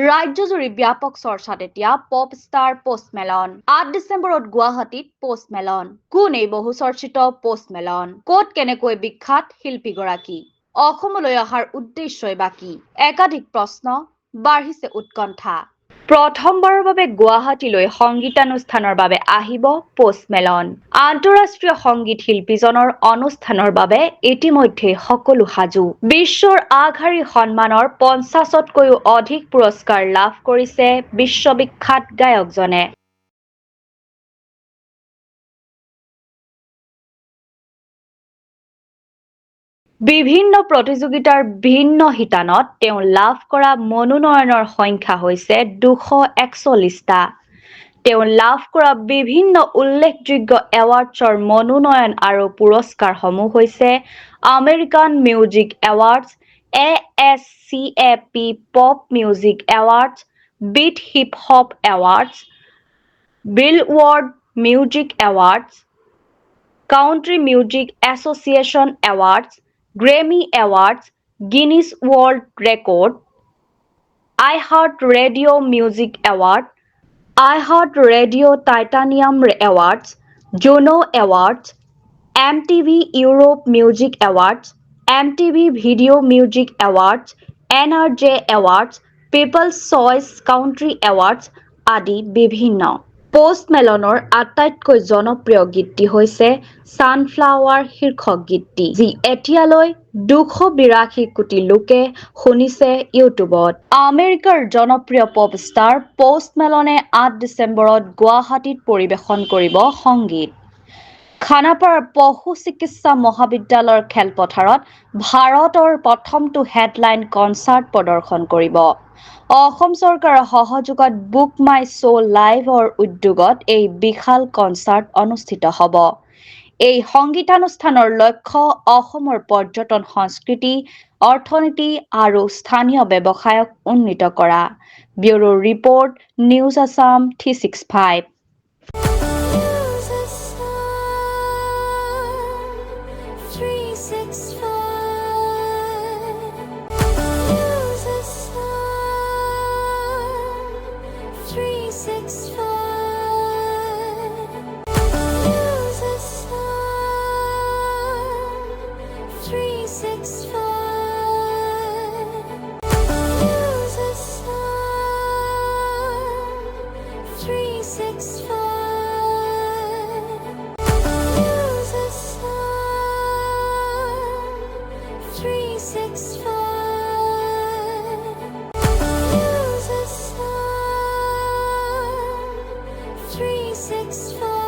ৰাজ্যজুৰি ব্যাপক চৰ্চাত এতিয়া পপ ষ্টাৰ পোষ্ট মেলন। ৮ ডিচেম্বৰত গুৱাহাটীত পোষ্ট মেলন। কোন এই বহু চৰ্চিত পোষ্ট মেলন? ক'ত কেনেকৈ বিখ্যাত শিল্পীগৰাকী? অসমলৈ অহাৰ উদ্দেশ্যই বাকী? একাধিক প্ৰশ্ন, বাঢ়িছে উৎকণ্ঠা। প্ৰথমবাৰৰ বাবে গুৱাহাটীলৈ সংগীতানুষ্ঠানৰ বাবে আহিব পোষ্ট মেলন। আন্তঃৰাষ্ট্ৰীয় সংগীত শিল্পীজনৰ অনুষ্ঠানৰ বাবে ইতিমধ্যে সকলো সাজু। বিশ্বৰ আগশাৰীৰ সন্মানৰ ৫০তকৈও অধিক পুৰস্কাৰ লাভ কৰিছে বিশ্ববিখ্যাত গায়কজনে। বিভিন্ন প্ৰতিযোগিতাৰ ভিন্ন শিতানত তেওঁ লাভ কৰা মনোনয়নৰ সংখ্যা হৈছে ২৪১টা। তেওঁ লাভ কৰা বিভিন্ন উল্লেখযোগ্য এৱাৰ্ডছৰ মনোনয়ন আৰু পুৰস্কাৰসমূহ হৈছে American music awards, ASCAP pop music awards, BET hip hop awards, Billboard music awards, country music association awards, Grammy awards, Guinness world record, iHeart radio' music award, iHeart radio' titanium awards, Juno awards, MTV Europe music awards, MTV video' music awards, NRJ awards, people's choice country awards আদি বিভিন্ন। Post মেলনৰ আটাইতকৈ জনপ্ৰিয় গীতটি হৈছে sunflower শীৰ্ষক গীতটি, যি এতিয়ালৈ ২৮২ কোটি লোকে শুনিছে ইউটিউবত। আমেৰিকাৰ জনপ্ৰিয় পপ ষ্টাৰ পোষ্ট মেলনে ৮ ডিচেম্বৰত গুৱাহাটীত পৰিৱেশন কৰিব সংগীত। খানাপাৰাৰ পশু চিকিৎসা মহাবিদ্যালয়ৰ খেলপথাৰত ভাৰতৰ প্ৰথমটো হেডলাইন কনচাৰ্ট প্ৰদৰ্শন কৰিব। অসম চৰকাৰৰ সহযোগত বুক মাই শ্ব' লাইভৰ উদ্যোগত এই বিশাল কনচাৰ্ট অনুষ্ঠিত হ'ব। এই সংগীতানুষ্ঠানৰ লক্ষ্য অসমৰ পৰ্যটন সংস্কৃতি, অৰ্থনীতি আৰু স্থানীয় ব্যৱসায়ক উন্নীত কৰা। Bureau report, news Assam 365। Three, six, four.